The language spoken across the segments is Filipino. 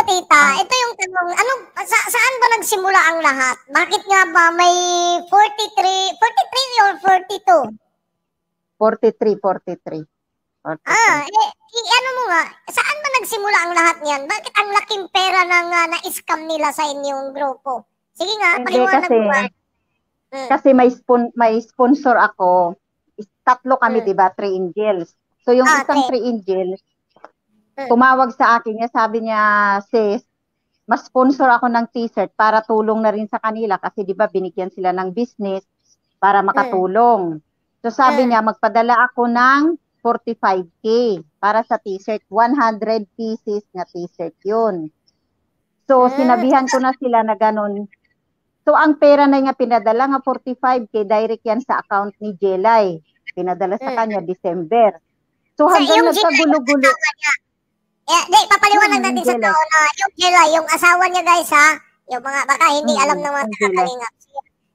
tita, ito yung tanong, saan ba nagsimula ang lahat? Bakit nga ba may 43 or 42? 43. Ano mo nga, saan ba nagsimula ang lahat niyan? Bakit ang laking pera na-scam nila sa inyong grupo? Sige nga, paliwanag mo ba? Kasi may sponsor ako. Tatlo kami, di ba? 3 angels. So, yung isang 3 angels, tumawag sa akin niya, sabi niya, sis, mas sponsor ako ng t-shirt para tulong na rin sa kanila kasi di ba binigyan sila ng business para makatulong. So, sabi niya, magpadala ako ng 45K para sa t-shirt. 100 pieces na t-shirt yun. So, sinabihan ko na sila na ganun. So, ang pera na nga pinadala nga 45K, direct yan sa account ni Jelay. Pinadala sa kanya, December. So, hanggang nagkagulo-gulo. Papaliwanag natin sa tao na yung Jelay, yung asawa niya guys ha, yung mga, baka hindi alam ng mga tagalingap.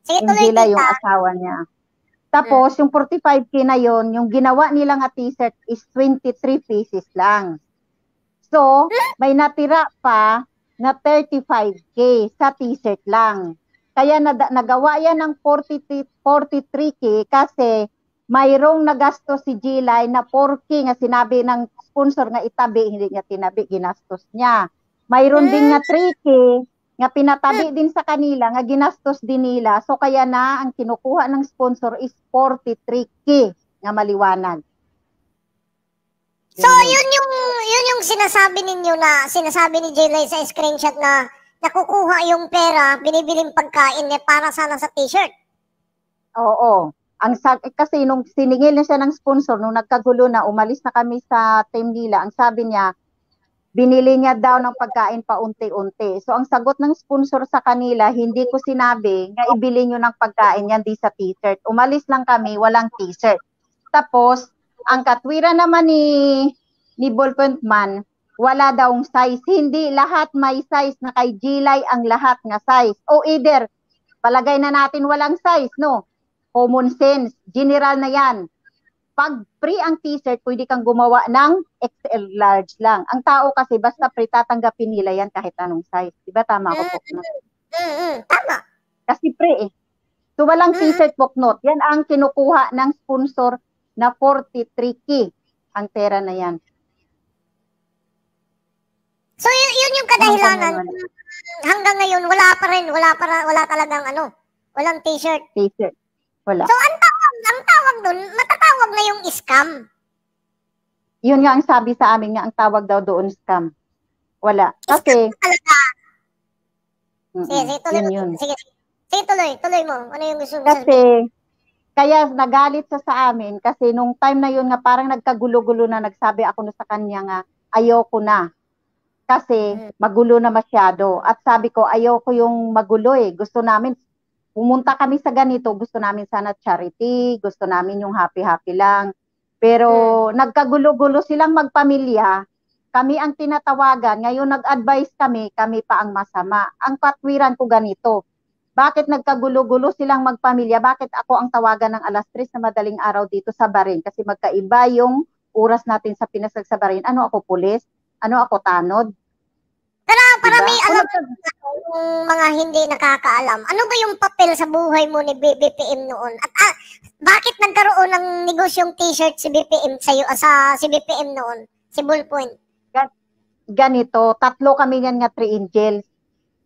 Sige, tuloy Jelay yung asawa niya. Tapos, yung 45K na yon, yung ginawa nilang t-shirt is 23 pieces lang. So, may natira pa na 35K sa t-shirt lang. Kaya nagawa yan ng 43K kasi mayroong nagastos si Gilay na 4K nga sinabi ng sponsor nga itabi, hindi niya tinabi, ginastos niya. Mayroon din nga 3K nga pinatabi din sa kanila, nga ginastos din nila. So kaya na ang kinukuha ng sponsor is 43K nga maliwanag. So yun yung sinasabi ninyo na sinasabi ni Jelay sa screenshot na nakukuha yung pera, binibiling pagkain niya para sana sa t-shirt. Oo. Kasi nung siningil na siya ng sponsor, nung nagkagulo na, umalis na kami sa team nila, ang sabi niya, binili niya daw ng pagkain pa unti-unti. So, ang sagot ng sponsor sa kanila, hindi ko sinabi nga ibili niyo ng pagkain yan di sa t-shirt. Umalis lang kami, walang t-shirt. Tapos, ang katwira naman ni Ballpoint Man, wala daw size. Hindi lahat may size na kay Gilay ang lahat nga size. O either, palagay na natin walang size, no? Common sense, general na yan. Pag free ang t-shirt, pwede kang gumawa ng XL large lang. Ang tao kasi basta free, tatanggapin nila yan kahit anong size. Diba tama ako, Poknot? Tama. Kasi free eh. So walang t-shirt, Poknot. Yan ang kinukuha ng sponsor na 43K ang pera na yan. So yun yung kadahilanan. Hanggang ngayon, wala talagang walang t-shirt. T-shirt. Wala. So, ang tawag doon, matatawag na yung scam. Yun nga ang sabi sa amin nga, ang tawag daw doon scam. Wala. Kasi, sige, tuloy. Sige, tuloy mo. Ano yung gusto mo sabihin? Kasi, kaya nagalit sa amin, kasi nung time na yun nga, parang nagkagulo-gulo na, nagsabi ako na sa kanya nga, ayoko na. Kasi, magulo na masyado. At sabi ko, ayoko yung magulo eh. Gusto namin, pumunta kami sa ganito, gusto namin sana charity, gusto namin yung happy-happy lang. Pero nagkagulo-gulo silang magpamilya, kami ang tinatawagan, ngayon nag-advise kami pa ang masama. Ang patwiran ko ganito, bakit nagkagulo-gulo silang magpamilya, bakit ako ang tawagan ng alas 3 na madaling araw dito sa Barin? Kasi magkaiba yung oras natin sa Pinasag sa Barin. Ano ako, pulis? Ano ako, tanod? Para may alam yung mga hindi nakakaalam. Ano ba yung papel sa buhay mo ni BPM noon? At bakit nagkaroon ng negosyong t-shirt si BPM si BPM noon? Si Ballpoint. Ganito, tatlo kami yan nga 3 angels.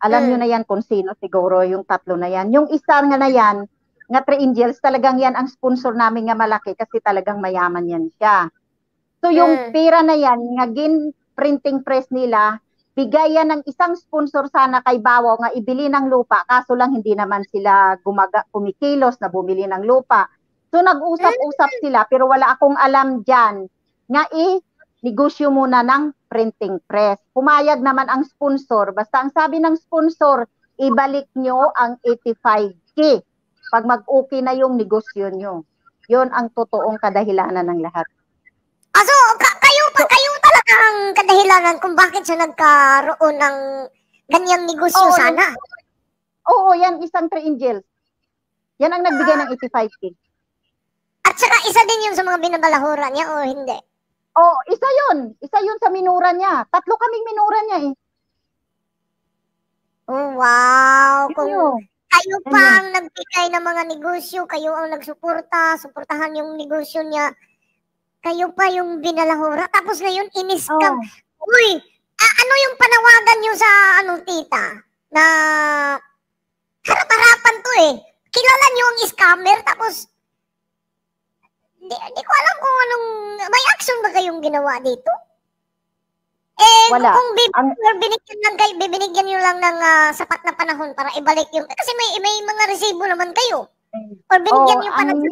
Alam nyo na yan kung sino siguro yung tatlo na yan. Yung isa nga na yan, nga 3 angels, talagang yan ang sponsor namin nga malaki kasi talagang mayaman yan siya. So yung pera na yan, nga printing press nila, bigayan ng isang sponsor sana kay Bawo nga ibili ng lupa, kaso lang hindi naman sila kumikilos na bumili ng lupa. So nag-usap-usap sila pero wala akong alam dyan nga negosyo muna ng printing press. Pumayag naman ang sponsor, basta ang sabi ng sponsor, ibalik nyo ang 85K pag mag-okay na yung negosyo nyo. Yun ang totoong kadahilanan ng lahat. So, kayo talaga ang kadahilanan kung bakit siya nagkaroon ng ganyang negosyo sana? Oo, yan isang 3 angels. Yan ang nagbigay ng 85K. At saka isa din yun sa mga binabalahura niya o hindi? Isa yun. Isa yun sa minura niya. Tatlo kaming minura niya eh. Oh, wow. Kung Yun. kayo pa Ayun. ang nagbigay ng mga negosyo, kayo ang suportahan yung negosyo niya, kayo pa yung binalahura, tapos ngayon in-scam. Oh, Uy, ano yung panawagan niyo sa ano, tita? Na harap-harapan to eh. Kilala niyo ang scammer, tapos di ko alam kung anong, may action ba kayong ginawa dito? Eh, wala. kung Ang bibinigyan niyo lang ng sapat na panahon para ibalik yung, kasi may mga resibo naman kayo. Or binigyan niyo pa ng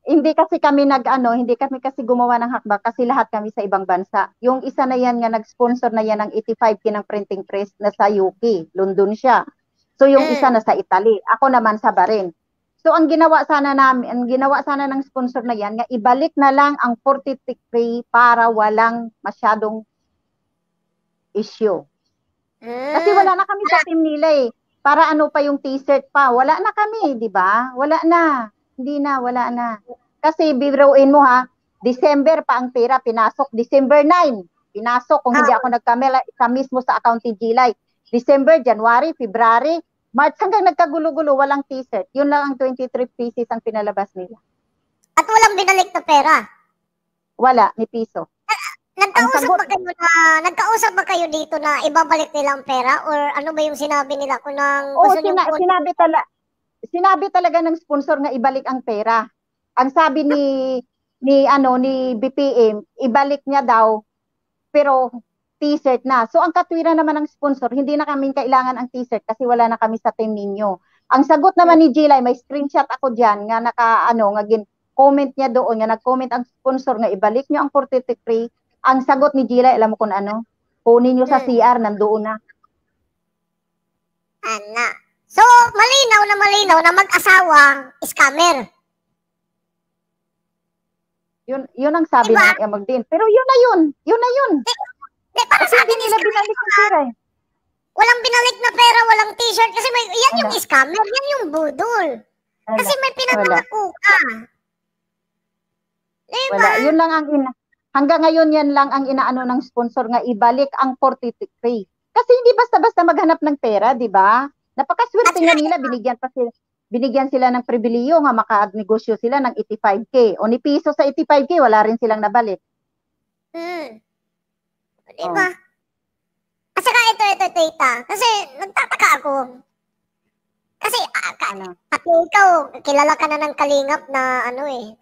hindi kasi kami hindi kami kasi gumawa ng hakbang kasi lahat kami sa ibang bansa. Yung isa na yan nga nag-sponsor na yan ng 85K ng printing press na sa UK, London siya. So yung isa na sa Italy, ako naman sa Bahrain. So ang ginawa sana ng sponsor na yan nga ibalik na lang ang 43 para walang masyadong issue. Kasi wala na kami sa team nila eh. Para ano pa yung t-shirt pa, wala na kami, di ba? Wala na. Hindi na, wala na. Kasi biruin mo ha, December pa ang pera pinasok, December 9, pinasok kung hindi ako nagkamela, isa mismo sa account ni July. December, January, February, March, hanggang nagkagulo-gulo, walang t-shirt. Yun lang ang 23 pieces ang pinalabas nila. At walang binalik na pera? Wala, ni piso. Nagkausap ba kayo dito na ibabalik nila ang pera? Or ano ba yung sinabi nila? Kung gusto sinabi talaga ng sponsor nga ibalik ang pera. Ang sabi ni BPM, ibalik niya daw pero t-shirt na. So ang katwiran naman ng sponsor, hindi na kami kailangan ang t-shirt kasi wala na kami sa team ninyo. Ang sagot naman ni Gilay, may screenshot ako diyan nga comment niya doon, nga nag-comment ang sponsor nga ibalik niyo ang 43. Ang sagot ni Gilay, alam mo kung ano? Kunin niyo sa CR, nandoon na. So, malinaw na mag-asawa, scammer. Yun ang sabi diba? Ng Magdin. Pero yun na yun. Para sa akin, nila binalik ng pera eh. Walang binalik na pera, walang t-shirt. Kasi yan yung scammer, yan yung budol. Kasi may pinanangako ka. Diba? Wala, yun lang hanggang ngayon yan lang ang inaano ng sponsor nga ibalik ang 43. Kasi hindi basta-basta maghanap ng pera, di ba? Napakaswerte nga nila, binigyan sila ng pribiliyo nga maka-negosyo sila ng 85K. O ni piso sa 85K, wala rin silang nabalik. Diba? At saka ito, tita. Kasi nagtataka ako. Kasi pati ikaw, kilala ka na ng Kalingap na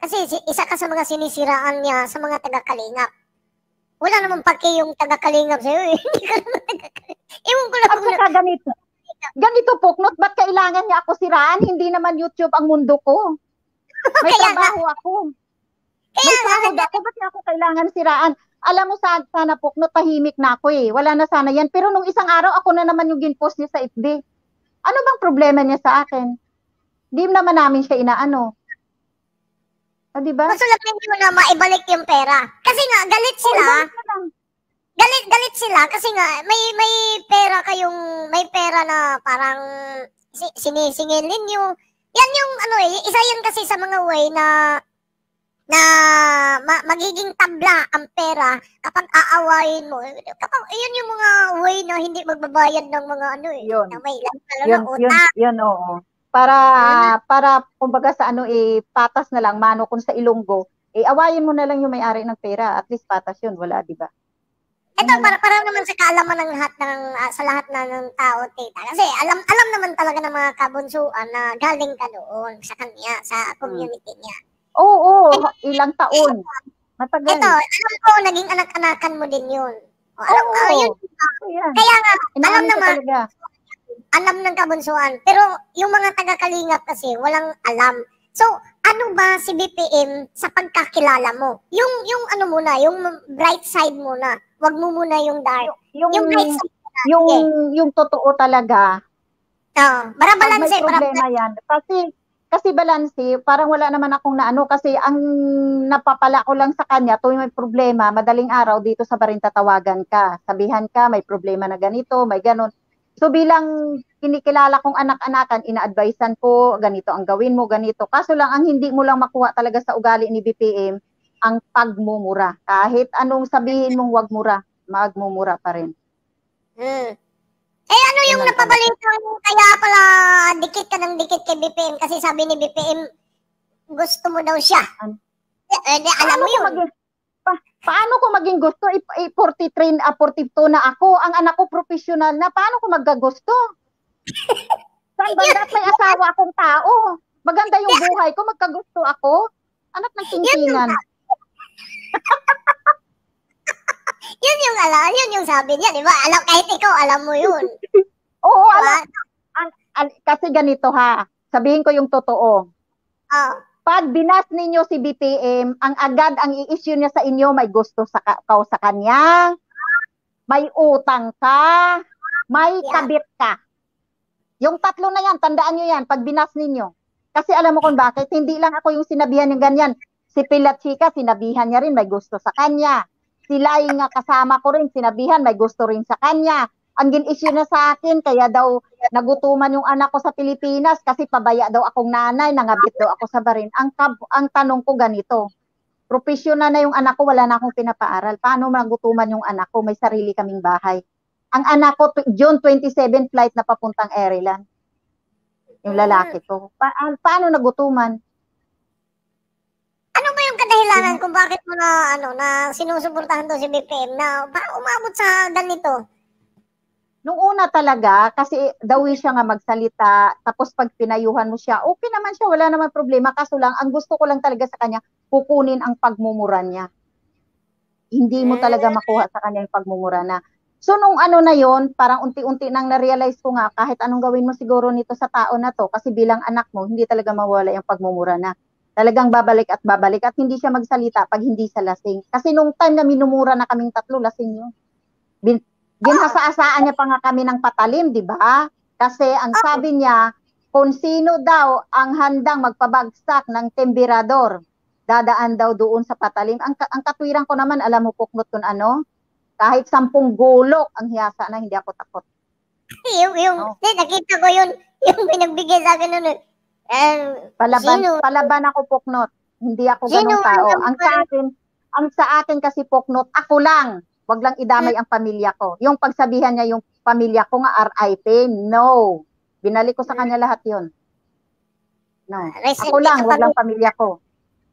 Kasi isa ka sa mga sinisiraan niya sa mga taga-Kalingap. Wala naman paki yung taga-Kalingap sa'yo eh. Hindi ka naman taga-Kalingap. Ewan ko lang kung ganito Poknot, ba't kailangan niya ako siraan? Hindi naman YouTube ang mundo ko. May trabaho ako. May sahod ako, ba't niya ako kailangan siraan? Alam mo, sana Poknot, tahimik na ako eh. Wala na sana yan. Pero nung isang araw, ako na naman yung ginpost niya sa FB. Ano bang problema niya sa akin? Di naman namin siya inaano. Diba? Gusto lang niyo na maibalik yung pera. Kasi nga, galit sila. Galit sila kasi nga, may pera na parang sinisingilin nyo. Yan yung isa yan kasi sa mga way na magiging tabla ang pera kapag aawayin mo. Kapag yun yung mga way na hindi magbabayad ng mga yun. Na may utang. Yun, oo. Para kumbaga sa patas na lang mano kung sa Ilonggo, awayin mo na lang yung may-ari ng pera, at least patas yun, wala, di ba? Ito para naman sa kaalaman ng lahat ng tao, tita. Kasi alam naman talaga ng mga kabunsuan na galing ka doon sa kanya, sa community niya. Oo, ilang taon. Matagal. Ito, alam ko, naging anak-anakan mo din yun. Alam ko, yun. Kaya nga, alam ng kabunsuan. Pero yung mga taga-Kalingap kasi, walang alam. So, ano ba si BPM sa pagkakilala mo? Yung muna, yung bright side muna. Wag mo muna yung dark. Yung bright side muna. Yung totoo talaga. Barabalanse. May problema yan. Kasi balanse, parang wala naman akong kasi ang napapala ko lang sa kanya, tuwing may problema, madaling araw dito sa Bahrain tatawagan ka. Sabihan ka, may problema na ganito, may ganon. So bilang kinikilala kong anak-anakan, ina-advisean ko, ganito ang gawin mo, ganito. Kaso lang, ang hindi mo lang makuha talaga sa ugali ni BPM, ang pagmumura. Kahit anong sabihin mong wag mura, magmumura pa rin. Eh ano yung Yun lang talaga. napabalitang kaya pala dikit ka ng dikit kay BPM? Kasi sabi ni BPM, gusto mo daw siya. An- Eh, di, alam mo yun. Paano ko maging gusto? 43, 42 na ako. Ang anak ko professional na. Paano ko magkagusto? Saan banda at may asawa akong tao? Maganda yung buhay ko, magkagusto ako. Anak ng tingtingan. Yun yung yun yung sabi niya, di ba? Alam, kahit ikaw, alam mo yun. Oo, Diba? kasi ganito ha. Sabihin ko yung totoo. Oh. Pag binas ninyo si BPM, ang agad ang i-issue niya sa inyo, may gusto sa kanya, may utang ka, may kabit ka. Yung tatlo na yan, tandaan nyo yan, pag binas ninyo. Kasi alam mo kung bakit, hindi lang ako yung sinabihan ng ganyan. Si Pilat Chica, sinabihan niya rin, may gusto sa kanya. Si Lai nga kasama ko rin, sinabihan, may gusto rin sa kanya. Ang gin-issue na sa akin, kaya daw nagutuman yung anak ko sa Pilipinas kasi pabaya daw akong nanay, nangabit daw ako sa barin. Ang tanong ko ganito, professional na yung anak ko, wala na akong pinapaaral. Paano magutuman yung anak ko? May sarili kaming bahay. Ang anak ko, June 27 flight na papuntang Ireland. Yung lalaki ko. Paano nagutuman? Ano ba yung kadahilanan kung bakit mo na, na sinusuportahan to si BPM na umabot sa ganito? Nung una talaga, kasi daw siya nga magsalita, tapos pag pinayuhan mo siya, okay naman siya, wala naman problema. Kaso lang, ang gusto ko lang talaga sa kanya, kukunin ang pagmumura niya. Hindi mo talaga makuha sa kanya yung pagmumura na. So, nung ano na yon, parang unti-unti nang na-realize ko nga, kahit anong gawin mo siguro nito sa tao na to, kasi bilang anak mo, hindi talaga mawala yung pagmumura na. Talagang babalik at hindi siya magsalita pag hindi sa lasing. Kasi nung time na minumura na kaming tatlo, lasing yun. Ginhasa-asaan niya pa nga kami ng patalim, di ba? Kasi ang sabi niya, kung sino daw ang handang magpabagsak ng temperador, dadaan daw doon sa patalim. Ang katwiran ko naman, alam mo Puknot kung ano? Kahit 10 gulok ang hiyasa na, hindi ako takot. Nakita ko yun, yung pinagbigay sa akin nun. Palaban ako Puknot. Hindi ako ganung tao. Ang sa akin kasi Puknot, ako lang. Wag lang idamay ang pamilya ko. Yung pagsabihan niya yung pamilya ko nga RIP, no. Binalik ko sa kanya lahat yun. No. Ako lang, wag lang pamilya ko.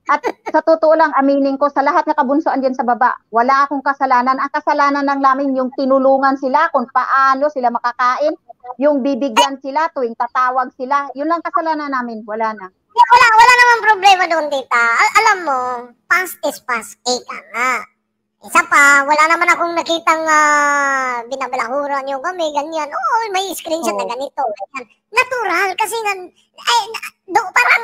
At sa totoo lang, aminin ko, sa lahat na kabunsoan dyan sa baba, wala akong kasalanan. Ang kasalanan lang namin yung tinulungan sila kung paano sila makakain, yung bibigyan sila tuwing tatawag sila. Yun lang kasalanan namin, wala na. Wala namang problema doon, tita. Alam mo, past is past, ka nga. Isa pa, wala naman akong nakitang binabalahuran nyo kami, ganyan. Oo, may screenshot na ganito. Ganyan. Natural, kasi parang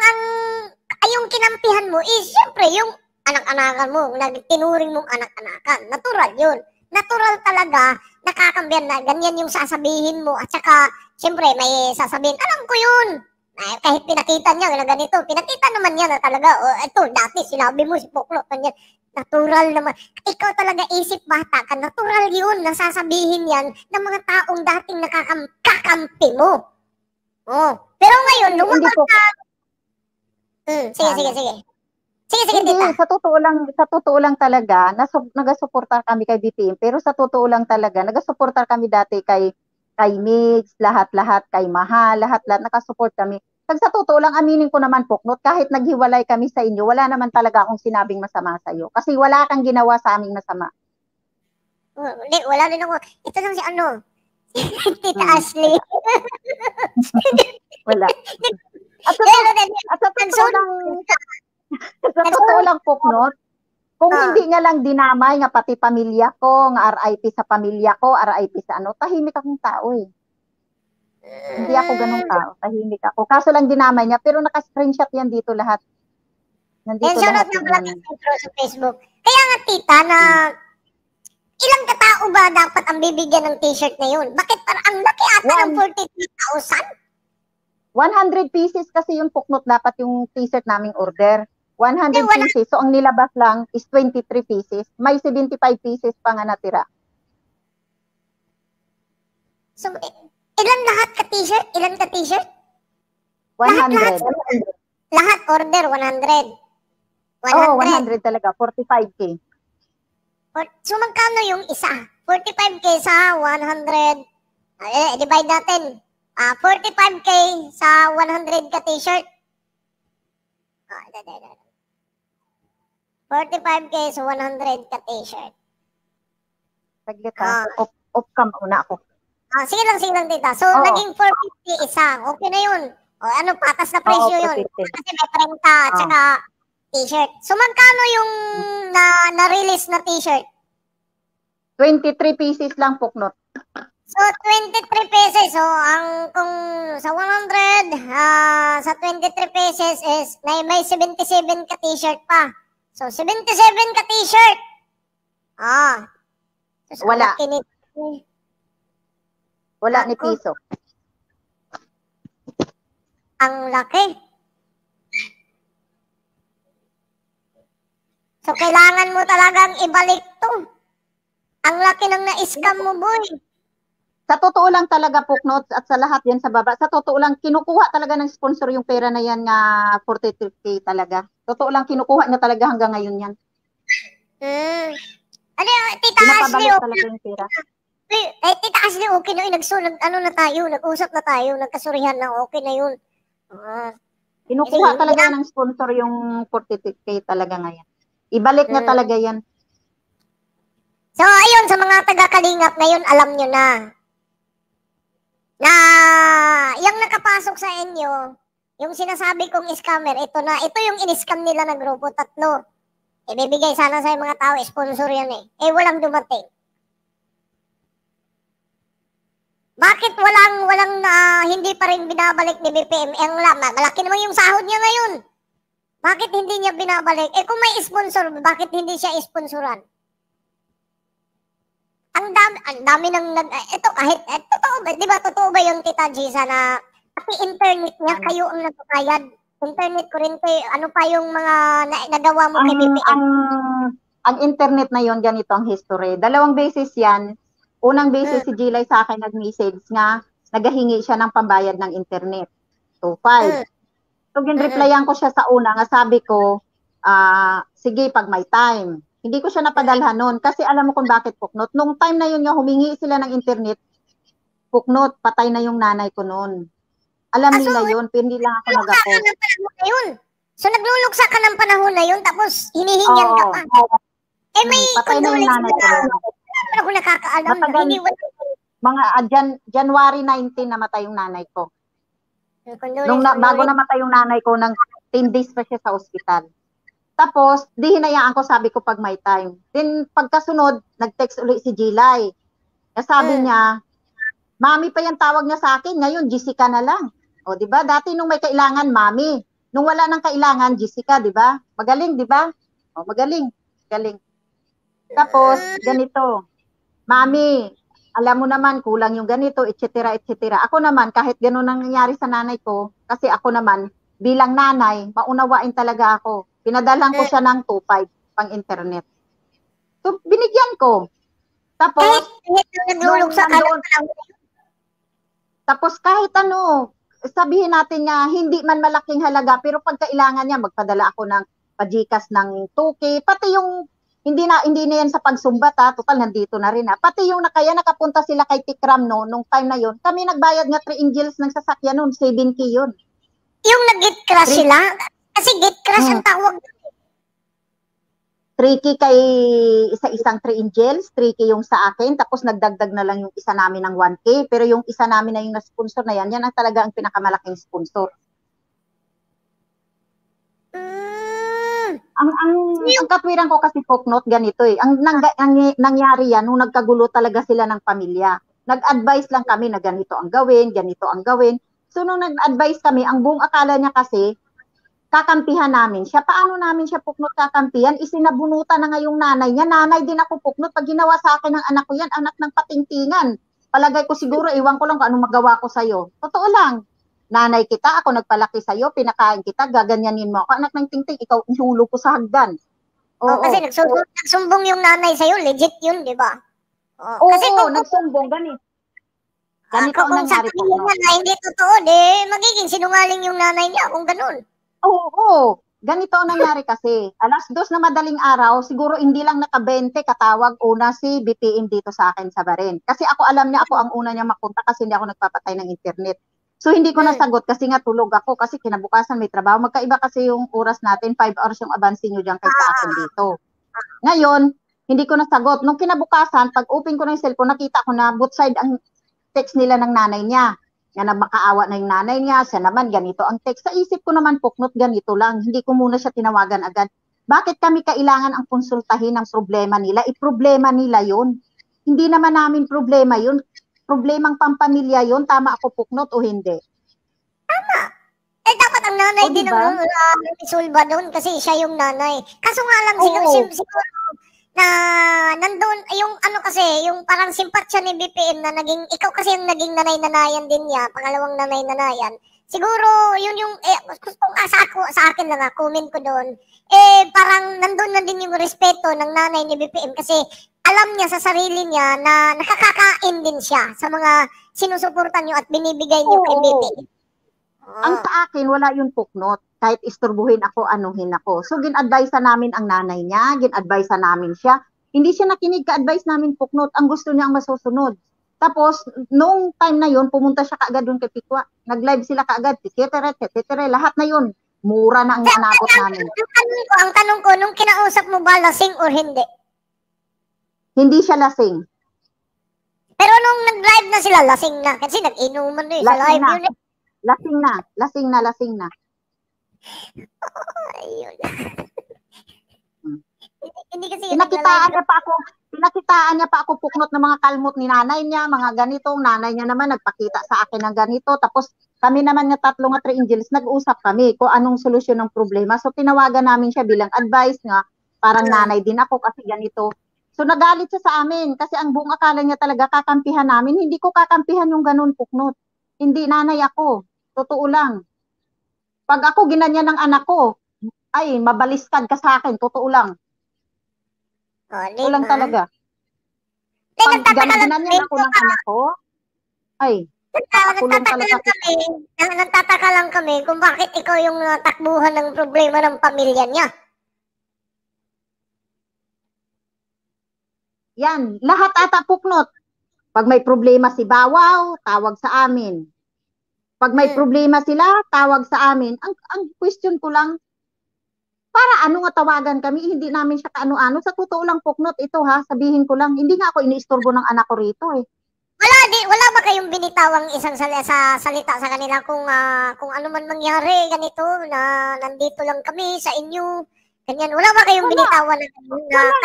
yung kinampihan mo is, syempre, yung anak-anakan mo, tinuring mong anak-anakan. Natural yun. Natural talaga, nakakambihan na, ganyan yung sasabihin mo. At saka, syempre, may sasabihin, alam ko yun. Kahit pinakita niya na ganito, pinakita naman niya na talaga, ito, dati sinabi mo si Puklo, ganyan. Natural naman. Ikaw talaga isip bata ka. Natural yun. Nasasabihin yan ng mga taong dating kakampi mo. Oh. Pero ngayon, lumabas ka. Sige. Sige, hindi, tita. Sa totoo lang talaga, nagasuporta kami kay BPM, pero sa totoo lang talaga, nagasuporta kami dati kay Mix, lahat-lahat, kay Mahal, lahat-lahat, nakasupport kami. Sa totoo lang, aminin ko naman, Puknot, kahit naghiwalay kami sa inyo, wala naman talaga akong sinabing masama sa iyo. Kasi wala kang ginawa sa aming masama. Wala rin ako. Ito lang si Tita Ashley. Wala. At sa totoo lang, Puknot, kung hindi nga lang dinamay nga pati pamilya ko, nga RIP sa pamilya ko, RIP sa tahimik akong tao eh. Hindi ako ganung tao. Tahimik ako. Kaso lang dinamay niya. Pero naka-screenshot yan dito lahat. Nandito lahat yan. Sa Facebook. Kaya nga, tita, na ilang katao ba dapat ang bibigyan ng t-shirt na yun? Bakit parang ang laki ata ng 43,000? 100 pieces kasi yung Puknot dapat yung t-shirt naming order. 100 pieces. So, ang nilabas lang is 23 pieces. May 75 pieces pa nga natira. So, ilan lahat ka t-shirt? Ilan ka t-shirt? 100. Lahat order, 100. 100 talaga. 45K. So, magkano yung isa? 45K sa 100. Divide natin. 45K sa 100 ka t-shirt. 45K sa 100 ka t-shirt. Saglit off cam muna ako. Sige lang, tita. So, naging 450 isa. Okay na yun. Ano, patas na presyo yun. Kasi may prenta at saka t-shirt. So, magkano yung na-release na t-shirt? 23 pieces lang, Puknot. So, 23 pesos. So, kung sa 100, sa 23 pesos is, may 77 ka t-shirt pa. So, 77 ka t-shirt. So, wala. Wala ni piso. Ang laki. So, kailangan mo talagang ibalik to. Ang laki ng na-scam mo, boy. Sa totoo lang talaga, Puknot, at sa lahat yan sa baba, sa totoo lang, kinukuha talaga ng sponsor yung pera na yan nga 43K talaga. Totoo lang, kinukuha niya talaga hanggang ngayon yan. Ano, Tita Ashley, talaga yung pera. Tita Ashley, okay na yun. Nag-usap na tayo, nagkasurihan na, okay na yun. Kinukuha talaga ng sponsor yung 43K talaga ngayon. Ibalik niya talaga yan. So, ayun, sa mga taga-kalingap ngayon, alam nyo na yung nakapasok sa inyo, yung sinasabi kong scammer, ito yung in-scam nila na grupo, 3. Ibibigay sana sa mga tao, sponsor yan walang dumating. Bakit walang hindi pa rin binabalik ni BPM? Malaki naman yung sahod niya ngayon. Bakit hindi niya binabalik? Kung may sponsor, bakit hindi siya sponsoran? Ang dami ito kahit, totoo ba, di ba, totoo ba yung Tita Gisa na pati internet niya, kayo ang nagpapayad? Internet ko rin ano pa yung mga nagawa mo kay BPM? Ang internet na yon ganito ang history. 2 beses yan. Unang beses si Gilay sa akin nag-message nga, nagahingi siya ng pambayad ng internet. 2.5. So, ginreplyan ko siya sa una nga sabi ko, sige, pag may time. Hindi ko siya napadalhan noon kasi alam mo kung bakit, Puknot. Nung time na yun nga, humingi sila ng internet, Puknot, patay na yung nanay ko noon. Alam nila yun, pero hindi lang ako nag-ako. So, nagluluksa ka ng panahon na yun, tapos hinihingan ka pa. May patay na yung nanay ko noon. Ano ako nakakaalam? Mga January 19 namatay yung nanay ko. Bago namatay yung nanay ko, ng 10 days pa siya sa ospital. Tapos, di hinayaan ko, sabi ko pag may time. Then, pagkasunod, nag-text ulit si Gilay. Sabi niya, Mami pa yung tawag niya sa akin, ngayon, Jessica na lang. O, di ba? Dati nung may kailangan, Mami. Nung wala nang kailangan, Jessica, di ba? Magaling, di ba? O, magaling. Galing. Tapos, ganito. Mami, alam mo naman, kulang yung ganito, etc., etc. Ako naman, kahit gano'n ang nangyari sa nanay ko, kasi ako naman, bilang nanay, maunawain talaga ako. Pinadalan ko siya ng 2.5 pang internet. So, binigyan ko. Tapos, tapos kahit ano, sabihin natin nga, hindi man malaking halaga, pero pag kailangan niya, magpadala ako ng pajikas ng 2K, pati yung, hindi na yan sa pagsumbat total nandito na rin pati yung nakapunta sila kay Tikram nung time na yon, kami nagbayad nga 3 angels ng sasakyan noon, 7K yun. Yung nag-git crash sila? Kasi git crash ang tawag. 3K kay isang 3 angels, 3K yung sa akin, tapos nagdagdag na lang yung isa namin ng 1K, pero yung isa namin na yung na-sponsor na yan ang talaga ang pinakamalaking sponsor. Ang katwiran ko kasi, Puknot, ganito ang nangyari yan nung nagkagulo talaga sila ng pamilya. Nag-advise lang kami na ganito ang gawin, ganito ang gawin. So nung nag-advise kami, ang buong akala niya kasi, kakampihan namin siya. Paano namin siya, Puknot, kakampihan? Isinabunutan na nga yung nanay niya. Nanay din ako, Puknot. Pag ginawa sa akin ng anak ko yan, anak ng patingtingan. Palagay ko siguro, iwan ko lang kung anong magawa ko sa'yo. Totoo lang. Nanay kita, ako nagpalaki sa'yo, pinakain kita, gaganyanin mo ako. Anak ng tingting, ikaw ihulog ko sa hagdan. Kasi nagsumbong yung nanay sa'yo, legit yun, di ba? Kasi nagsumbong, ganito. Ganito ang nangyari ko. Kung sabihin na hindi totoo, magiging sinungaling yung nanay niya kung ganun. Oo. Ganito ang nangyari kasi. Alas 2 na madaling araw, siguro hindi lang naka-20 katawag una si BPM dito sa akin sa Baren. Kasi ako alam niya ako ang una niya mapunta kasi hindi ako nagpapatay ng internet. So hindi ko nasagot kasi nga tulog ako kasi kinabukasan may trabaho. Magkaiba kasi yung oras natin, 5 hours yung abansi niyo diyan kay sa akin dito. Ngayon, hindi ko nasagot. Nung kinabukasan, pag open ko ng cellphone, nakita ko na both side ang text nila ng nanay niya. Nga na makaawa na yung nanay niya, siya naman ganito ang text. Sa isip ko naman, puknot ganito lang. Hindi ko muna siya tinawagan agad. Bakit kami kailangan ang konsultahin ng problema nila? Problema nila yun. Hindi naman namin problema yun. Problemang pampamilya yun. Tama ako puknot o hindi? Tama. Eh, dapat ang nanay O, din diba? ang isulba doon kasi siya yung nanay. Kaso nga lang, siguro na nandun, yung ano kasi, yung parang simpatsya ni BPM na naging, ikaw kasi yung naging nanay-nanayan din niya, pangalawang nanay-nanayan. Siguro, yun yung, kung sa akin lang comment ko doon, parang nandun na din yung respeto ng nanay ni BPM kasi alam niya sa sarili niya na nakakakain din siya sa mga sinusuportan niyo at binibigay niyo kay BPM. Ang sa akin, wala yung puknot. Kahit isturbuhin ako, anuhin ako. So, gin-advise namin ang nanay niya, gin-advise namin siya. Hindi siya nakinig ka-advise namin puknot. Ang gusto niya ang masusunod. Tapos, nung time na yun, pumunta siya kaagad doon kay Pikwa. Nag-live sila kaagad. Tetere, lahat na yun. Mura na ang nanabot namin. Ang tanong ko, nung kinausap mo ba lasing or hindi? Hindi siya lasing. Pero nung nag-live na sila, lasing na. Kasi nag-inuman na yun sa live yun eh. Lasing na. Ayun. Hindi kasi pinakitaan niya pa ako puknot ng mga kalmot ni nanay niya, mga ganito. Nanay niya naman nagpakita sa akin ng ganito. Tapos kami naman nga tatlo nga 3 angels, nag-usap kami kung anong solusyon ng problema. So tinawagan namin siya bilang advice nga, parang nanay din ako kasi ganito. So nagalit siya sa amin kasi ang buong akala niya talaga kakampihan namin. Hindi ko kakampihan yung ganun puknot. Hindi nanay ako. Totoo lang. Pag ako ginanyan ng anak ko, ay, mabaliskad ka sa akin. Totoo lang. Totoo lang talaga. Pag ginanyan ako ng anak ko, ay, nagtataka lang kami kung bakit ikaw yung takbuhan ng problema ng pamilya niya. Yan, lahat ata puknot. Pag may problema si Bawaw, tawag sa amin. Pag may problema sila, tawag sa amin. Ang question ko lang, para ano nga tawagan kami, hindi namin siya kaano-ano. Sa totoo lang puknot, ito ha, sabihin ko lang, hindi nga ako iniistorbo ng anak ko rito eh. Wala ba kayong binitawang isang salita sa kanila kung ano man mangyari, ganito, na nandito lang kami sa inyo, ganyan. Wala ba kayong binitawan na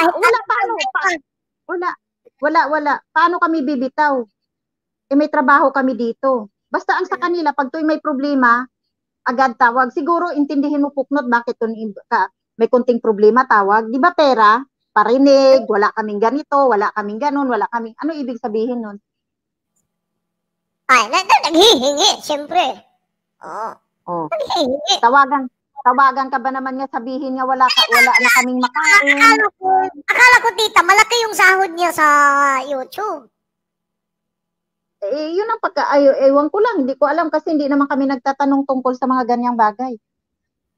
kahit wala. Paano kami bibitaw? May trabaho kami dito. Basta ang sa kanila, pag may problema, agad tawag. Siguro, intindihin mo puknot, bakit may konting problema, tawag. Di ba pera? Parinig, wala kaming ganito, wala kaming ganon, wala kaming, ano ibig sabihin nun? Ay, naghihingi, siyempre. Oh. Naghihingi. Tawagan ka ba naman nga sabihin nga wala na kaming makain? Akala ko tita, malaki yung sahod niya sa YouTube. Yun ang ewan ko lang, hindi ko alam kasi hindi naman kami nagtatanong tungkol sa mga ganyang bagay.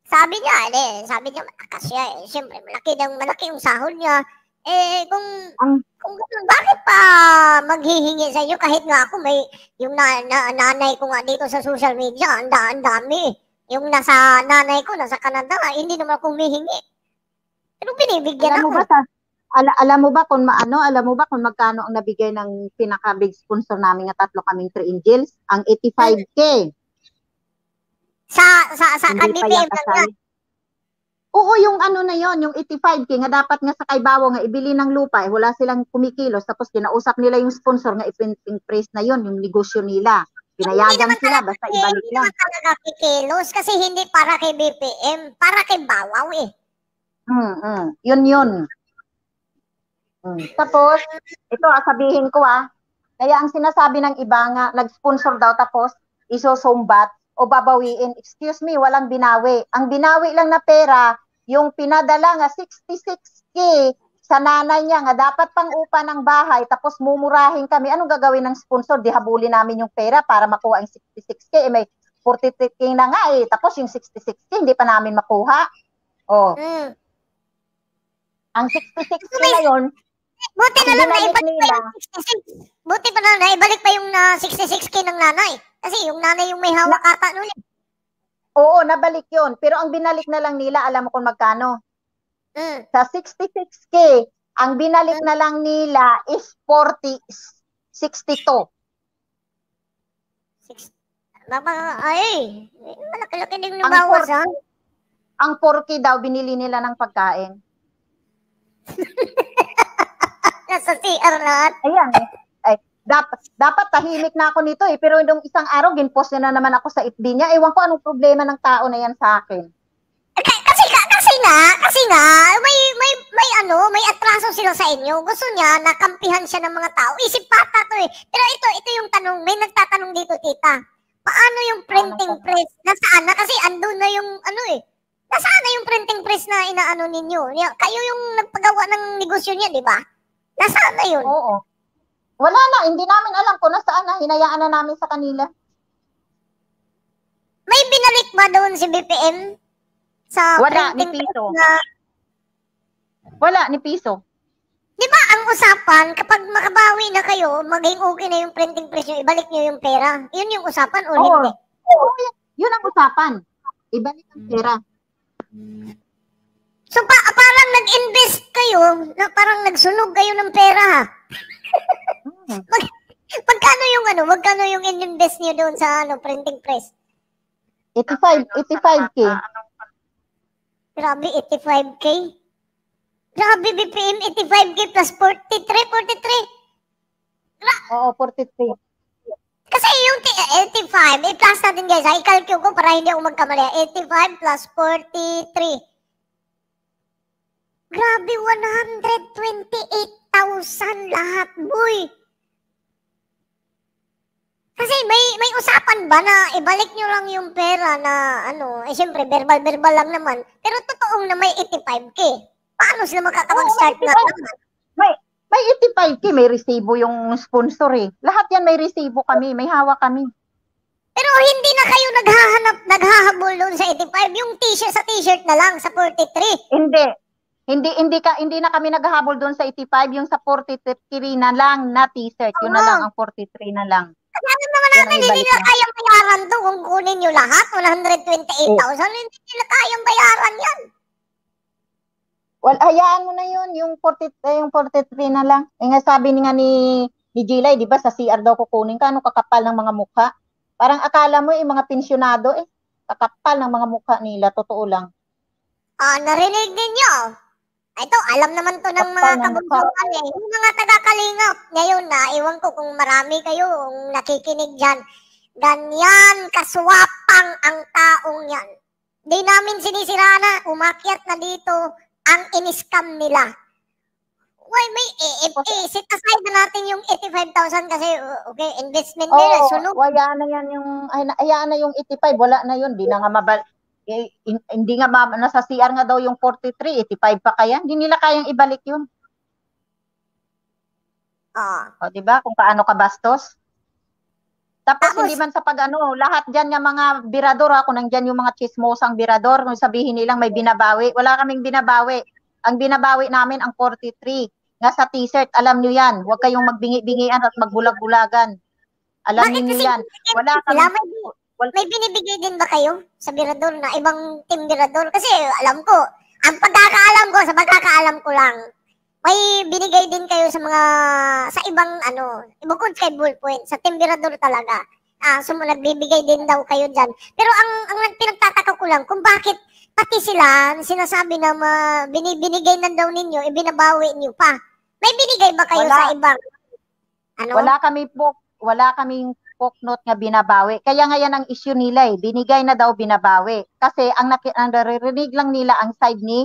Sabi niya malakas siya eh. Siyempre, malaki yung sahod niya. Kung bakit pa maghihingi sa inyo kahit nga ako may yung nanay ko nga dito sa social media, ang dami. Yung nasa nanay ko nasa Canada, hindi naman ako humihingi. Pero binibigyan ako. Alam mo ba kung magkano ang nabigay ng pinaka-big sponsor namin nga tatlo kaming 3 angels? Ang 85K. Sa BPM lang. Oo, yung ano na yon, yung 85K nga dapat nga sa Kaybawo nga ibili ng lupa, wala silang kumikilos tapos kinausap nila yung sponsor nga i-print na yon, yung negosyo nila. Pinayagan sila basta ibalik lang. Hindi naman talaga kikilos kasi hindi para kay BPM, para kay Bawaw eh. Yun. Tapos, ito sabihin ko kaya ang sinasabi ng iba nga, nag-sponsor daw tapos isosombat o babawiin. Excuse me, walang binawi. Ang binawi lang na pera, yung pinadala nga 66K sa nanay niya nga dapat pang upa ng bahay tapos mumurahin kami. Anong gagawin ng sponsor? Di habulin namin yung pera para makuha ang 66K. May 43K na nga tapos yung 66K hindi pa namin makuha. Oh, Mm. ang 66K na yun, Buti ang na lang binalik naibalik pa nila, yung 66. Buti pa na lang naibalik pa yung 66K ng nanay. Kasi yung nanay yung may hawak ata nun. oo, nabalik yun. Pero ang binalik na lang nila, alam mo kung magkano? Mm. Sa 66K, ang binalik na lang nila is 62. Ay, malaki-laki din Ang nabawas, ha? Ang 4K daw, binili nila ng pagkain. Nasa CR lahat. Ayan eh. Ay, dapat tahimik na ako nito eh. Pero nung isang araw, ginpost na naman ako sa FB niya. Ewan ko anong problema ng tao na yan sa akin. Kasi nga, may atraso sila sa inyo. Gusto niya, nakampihan siya ng mga tao. Isip bata to eh. Pero ito yung tanong, may nagtatanong dito, tita. Paano yung printing press? Nasaan na? Kasi andun na yung, nasaan na yung printing press na inaano ninyo? Kayo yung nagpagawa ng negosyo niya, di ba? Nasaan na yun? Oo. Wala na, hindi namin alam kung nasaan na. Hinayaan na namin sa kanila. May binalik ba doon si BPM? Sa wala, ni printing piso. press na... Wala, ni piso. Di ba ang usapan, kapag makabawi na kayo, maging okay na yung printing press nyo, ibalik nyo yung pera. Yun yung usapan o hindi? Oo, yun ang usapan. Ibalik ang pera. So parang nag-invest kayo, na parang nagsunog kayo ng pera ha? Magkano yung in-invest nyo doon sa printing press? 85K. Grabe, 85K? Grabe, BPM, 85K plus 43. Oo, 43. Kasi yung 85, i-plus natin guys ha, i-calculate ko para hindi ako magkamali. 85 plus 43. Grabe, 128,000 lahat, boy. Kasi may usapan ba na ibalik nyo lang yung pera na syempre verbal lang naman. Pero totoong na may 85K. Paano sila makakapag-start na naman? May 85K, may resibo yung sponsor eh. Lahat yan may resibo kami, may hawak kami. Pero hindi na kayo naghahabol doon sa 85. Yung t-shirt sa t-shirt na lang, sa 43. Hindi na kami naghahabol doon sa 85, yung sa 43 na lang na t-shirt. Yun na lang, ang 43 na lang. Kasi naman namin, hindi nila kayang bayaran to kung kunin nyo lahat, 128,000. Hindi nila kayang bayaran yan. Well, hayaan mo na yun, yung 43 na lang. Eh nga sabi nga ni Gilay, di ba, sa CR daw kukunin ka, ano kakapal ng mga mukha. Parang akala mo mga pensyonado kakapal ng mga mukha nila, totoo lang. Narinig ninyo. Ito, alam naman to ng mga kabugsukan eh. Yung mga taga-kalingap. Ngayon na, iwan ko kung marami kayo kung nakikinig dyan. Ganyan kaswapang ang taong yan. Di namin sinisira na, umakyat na dito ang in-scam nila. Why may set aside na natin yung 85,000 kasi okay, investment nila, sunog. Hayaan na yung 85, wala na yun, di na nga hindi nga nasa CR nga daw yung 43, 85 pa kaya, hindi nila kayang ibalik yun. O, di ba? Kung paano kabastos. Tapos hindi man sa lahat dyan yung mga birador, kung nandyan yung mga chismosang birador, kung sabihin nilang may binabawi, wala kaming binabawi. Ang binabawi namin ang 43. Nga sa t-shirt, alam nyo yan. Huwag kayong magbingi-bingian at magbulag-bulagan. Alam niyo yan. Wala kami. May binibigay din ba kayo sa birador na ibang team birador? Kasi alam ko, sa pagkakaalam ko lang, may binigay din kayo sa mga, sa ibang bukod kay Ballpoint, sa team birador talaga. So nagbibigay din daw kayo dyan. Pero ang pinagtataka ko lang, kung bakit pati sila, sinasabi na binibigay na daw ninyo, ibinabawi niyo pa. May binigay ba kayo sa ibang? Wala kaming poknot nga binabawi. Kaya nga yan ang issue nila binigay na daw binabawi. Kasi ang naririnig lang nila ang side ni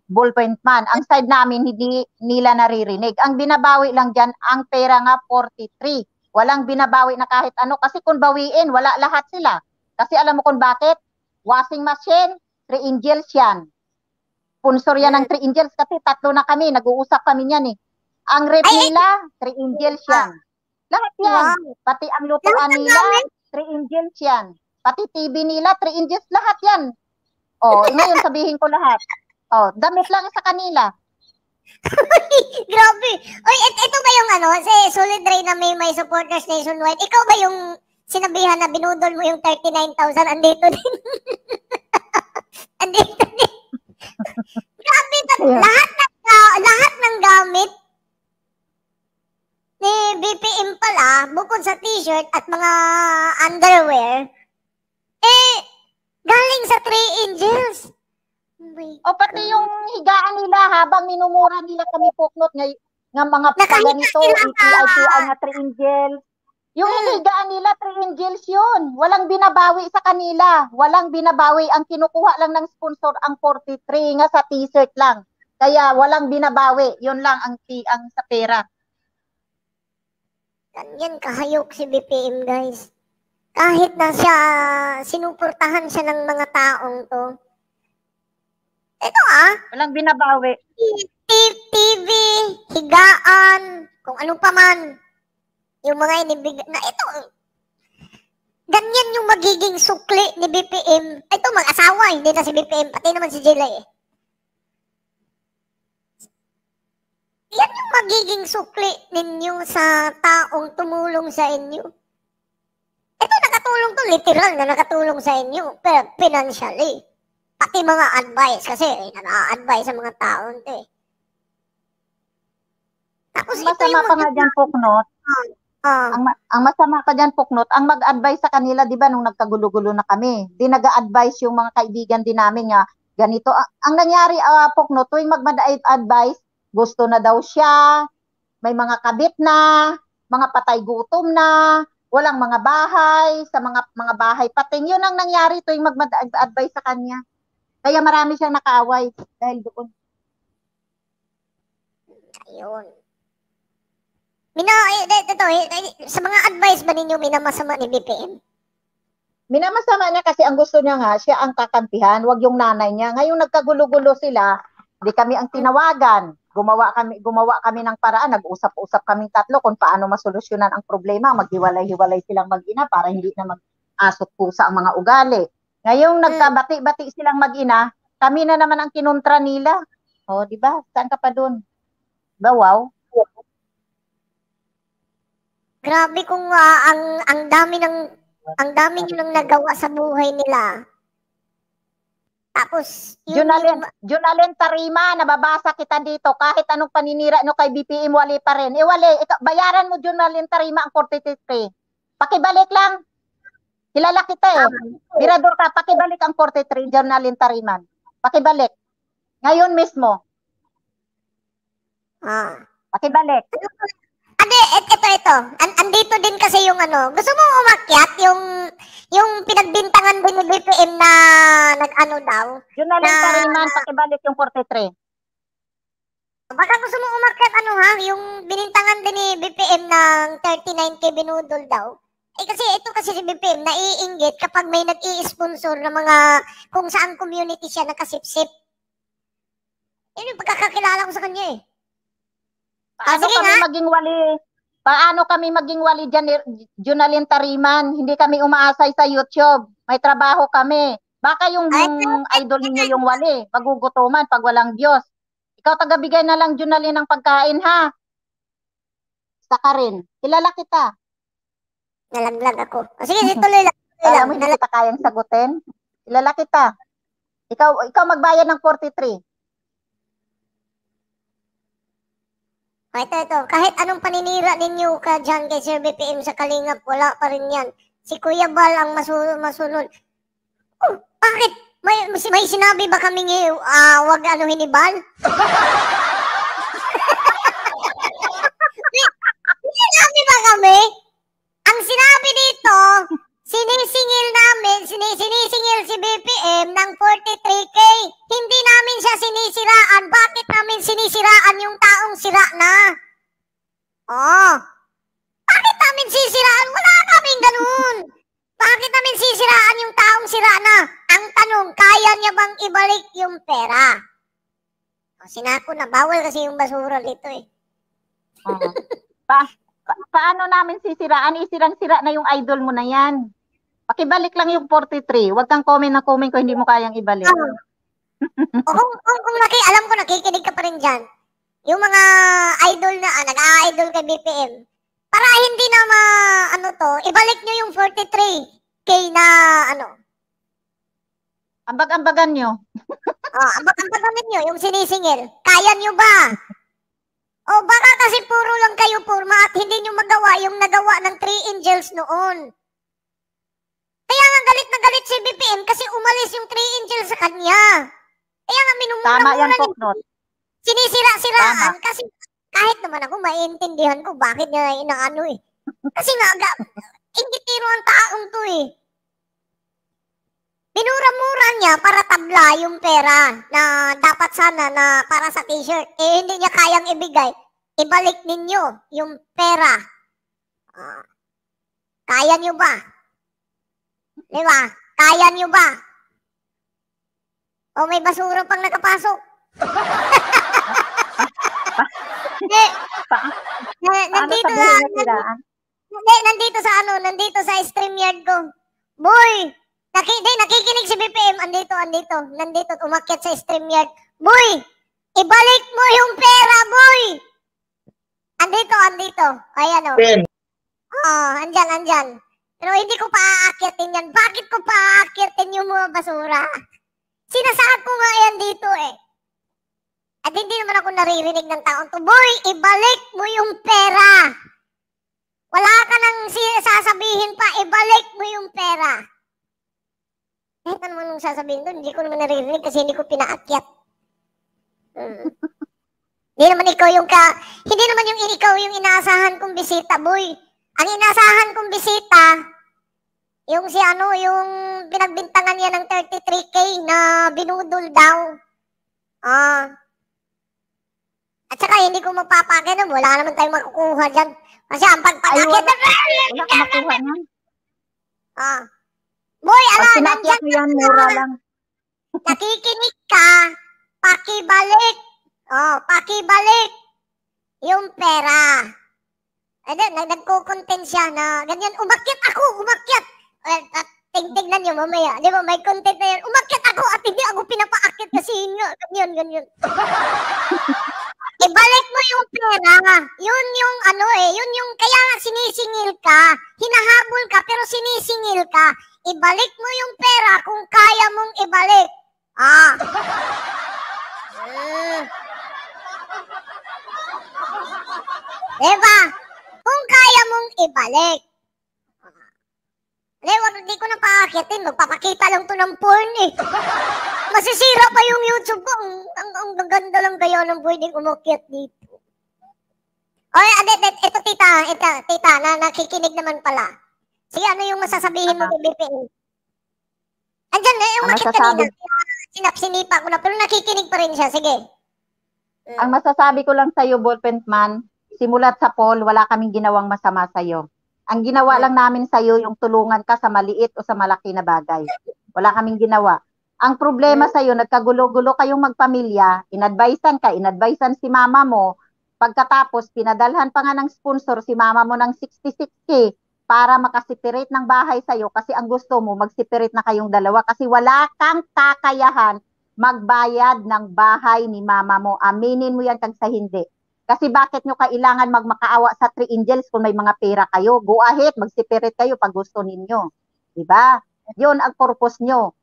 Ballpoint Man. Ang side namin hindi nila naririnig. Ang binabawi lang dyan, ang pera nga 43. Walang binabawi na kahit ano. Kasi kung bawiin, wala lahat sila. Kasi alam mo kung bakit? Washing machine, 3 Angels yan. Sponsor yan ng 3 Angels kasi 3 na kami. Nag-uusap kami yan Ang rep nila, 3 Angels yan. Lahat yan. Pati ang lutuan nila, 3 Angels yan. Pati TV nila, 3 Angels, lahat yan. Oh, ngayon sabihin ko lahat. Oh, damit lang sa kanila. Grabe. Oy, ito ba yung ano, si Solid Ray na may supporters nationwide? Ikaw ba yung sinabihan na binudol mo yung 39,000? Andito din. Andito din. Grabe, Yeah. lahat ng gamit ni BPM pala, bukod sa t-shirt at mga underwear, galing sa 3 Angels. O pati yung higaan nila habang minumura nila kami puknot nga mga ganito, ikiay nga 3 Angels. Yung higaan nila 3 Angels yun. Walang binabawi sa kanila. Walang binabawi. Ang kinukuha lang ng sponsor ang 43 nga sa t-shirt lang. Kaya walang binabawi. Yun lang ang sa pera. Ganyan kahayok si BPM, guys. Kahit na siya, sinuportahan siya ng mga taong to. Ito walang binabawi. TV, higaan, kung ano pa man. Yung mga inibigay na ito. Ganyan yung magiging sukli ni BPM. Ito, mag-asawa, hindi na si BPM, pati naman si Jela eh. Yan yung magiging sukli ninyo sa taong tumulong sa inyo. Ito, nakatulong to, literal na nakatulong sa inyo, pero financially. Pati mga advice, kasi naka-advise sa mga taong to eh. Tapos masama pa nga dyan, Puknot. Ang masama pa dyan, Puknot, ang mag-advise sa kanila, di ba, nung nagkagulo-gulo na kami, di nag-advise yung mga kaibigan din namin nga, ganito. Ang nangyari, Puknot, tuwing mag-advise, gusto na daw siya, may mga kabit na, mga patay gutom na, walang mga bahay, sa mga bahay pating. Yun ang nangyari tuwing mag-advise sa kanya. Kaya marami siyang nakaaway dahil doon. Ayun. Sa mga advice ba ninyo minamasama ni BPM? Minamasama niya kasi ang gusto niya nga, siya ang kakampihan, wag yung nanay niya. Ngayon nagkagulo-gulo sila, di kami ang tinawagan. Gumawa kami ng paraan, nag-usap-usap kaming tatlo kung paano masolusyonan ang problema, maghiwalay-hiwalay silang mag-ina para hindi na mag-asot pusa ang mga ugali. Ngayong nagkabati-bati silang mag-ina, kami na naman ang kinontra nila. O, di ba? Saan ka pa doon? Diba, wow? Grabe kung ang dami niyo nang nagawa sa buhay nila. Tapos, Junalyn Tarima, nababasa kita dito. Kahit anong paninira no kay BPM, wali pa rin. Wali. Bayaran mo, Junalyn Tarima, ang 43. Pakibalik lang. Kilala kita eh. Mirador ka, pakibalik ang 43, Junalyn Tariman. Pakibalik. Ngayon mismo. Pakibalik. Ito. Andito din kasi yung ano. Gusto mo umakyat yung pinagbintangan din ni BPM na nag-ano daw? Junalyn Tariman, pakibalik yung 43. Baka gusto mo umakyat yung binintangan din ni BPM ng 39K binudol daw. Kasi ito kasi si BPM naiinggit kapag may nag-i-sponsor ng mga kung saan community siya nakasipsip. Yun yung pagkakakilala ko sa kanya eh. Paano kami maging wali dyan, Junalyn Tariman? Hindi kami umaasay sa YouTube. May trabaho kami. Baka yung idol niyo yung wali. Pagugutuman pag walang Diyos. Ikaw tagabigay na lang, Junalyn, ng pagkain, ha? Saka rin. Kilala kita. Nalaglag ako. Sige, tuloy lang. Kaya mo hindi kita kayang sagutin. Kilala kita. Ikaw magbayad ng 43. Ito. Kahit anong paninira ninyo ka dyan kay Sir BPM sa Kalingap, wala pa rin yan. Si Kuya Bal ang masunod. Oh, bakit? May sinabi ba kaming wag anuhin ni Bal? May sinabi ba kami? Ang sinabi dito, sinisingil si BPM ng 43K. Hindi namin siya sinisiraan. Bakit namin sinisiraan yung taong sira na? Bakit namin sisiraan? Wala kaming ganun. Bakit namin sisiraan yung taong sira na? Ang tanong, kaya niya bang ibalik yung pera? Sinako na, bawal kasi yung basura dito eh. Paano namin sisiraan? Isirang-sira na yung idol mo na yan. Pakibalik lang yung 43. Huwag kang comment na comment kung hindi mo kayang ibalik. O kung alam ko nakikinig ka pa rin dyan, yung mga idol na, nag-idol kay BPM, para hindi na ibalik nyo yung 43K na, Ambag-ambagan nyo. ambag-ambagan ninyo, yung sinisingil. Kaya nyo ba? O baka kasi puro lang kayo purma at hindi nyo magawa yung nagawa ng 3 angels noon. Kaya nga galit na galit si BPM kasi umalis yung 3 angels sa kanya. Kaya nga minumura-mura niya. Sinisira-siraan kasi kahit naman ako maiintindihan ko bakit niya inaano eh. Kasi nga, ingitiro ang taong to eh. Minura-mura niya para tabla yung pera na dapat sana na para sa t-shirt. Eh, hindi niya kayang ibigay. Ibalik ninyo yung pera. Kaya niyo ba? Di ba? Kaya niyo ba? O may basura pang nakapasok. Nandito sa StreamYard ko. Boy, nakikinig si BPM. Nandito, umakyat sa StreamYard. Boy, ibalik mo yung pera, boy. Andito. Ayan o. Andyan. Pero hindi ko pa aakyatin yan. Bakit ko pa aakyatin yung mga basura? Sinasaad ko nga yan dito eh. At hindi naman ako naririnig ng taon to. Boy, ibalik mo yung pera. Wala ka nang sasabihin pa, ibalik mo yung pera. Kahit ano nung sasabihin doon, hindi ko naman naririnig kasi hindi ko pinaakyat. Hindi naman ikaw yung inaasahan kong bisita, boy. Ang inaasahan kong bisita, yung yung pinagbintangan niya ng 33K na binudol daw. At saka hindi ko mapapakita, wala naman tayong makukuha dyan. Kasi ang pagpapakita, wala ka makuha niyan. Boy, nandyan mo yan, mura lang. Nakikinig ka, pakibalik. Pakibalik yung pera. Nagko-content siya na ganyan, umakyat. Tingnan nyo mamaya. Di ba, may content na yan. Umakyat ako at hindi ako pinapaakyat kasi ganyan. Ibalik mo yung pera. Yun yung kaya sinisingil ka. Hinahabol ka pero sinisingil ka. Ibalik mo yung pera kung kaya mong ibalik. Diba? Kung kaya mong ibalik. Hindi ko na paakyatin. Magpapakita lang to ng porn eh. Masisira pa yung YouTube ko. Ang gaganda lang kaya ng pwedeng umakyat dito. Ito tita, na nakikinig naman pala. Sige, ano yung masasabihin mo kay BPM? Andyan, yung makit kanina. Sinipa ko na, pero nakikinig pa rin siya. Sige. Ang masasabi ko lang sa'yo, Ballpen Man, simulat sa poll, wala kaming ginawang masama sa'yo. Ang ginawa lang namin sa'yo, yung tulungan ka sa maliit o sa malaki na bagay. Wala kaming ginawa. Ang problema sa'yo, nagkagulo-gulo kayong magpamilya, inadvisean si mama mo, pagkatapos, pinadalhan pa nga ng sponsor si mama mo ng 66K para makasiperate ng bahay sa'yo kasi ang gusto mo, magsiperate na kayong dalawa kasi wala kang kakayahan magbayad ng bahay ni mama mo. Aminin mo yan kag sa hindi. Kasi bakit nyo kailangan magmakaawa sa 3 angels kung may mga pera kayo? Go ahead, magsipirit kayo pag gusto ninyo. Diba? Yun ang purpose nyo.